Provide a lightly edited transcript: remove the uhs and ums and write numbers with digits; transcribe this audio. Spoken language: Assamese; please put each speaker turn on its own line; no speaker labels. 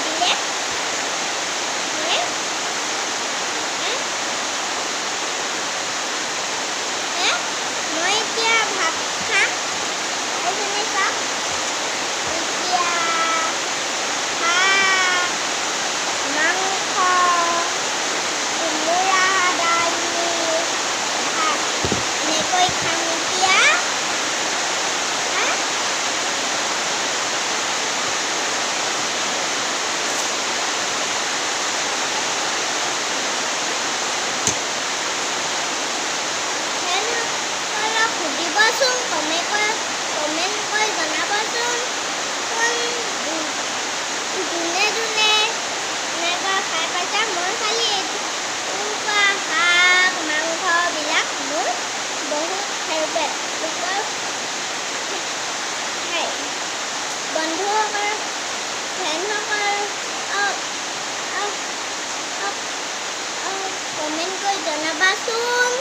দিলে মই এতিয়া ভাত খাম এইখিনি চাওক এতিয়া ভাত মাংস কোমোৰা দালি ভাত এনেকৈ খাম এতিয়া সুধিবচোন কমেণ্ট কৰি জনাবচোন যোনে এনেকুৱা খাই পাইছা মই খালি এনেকুৱা শাক মাংসবিলাক মোৰ বহুত ফেভৰেট বন্ধুসকল ফ্ৰেণ্ডসকল কমেণ্ট কৰি জনাবাচোন।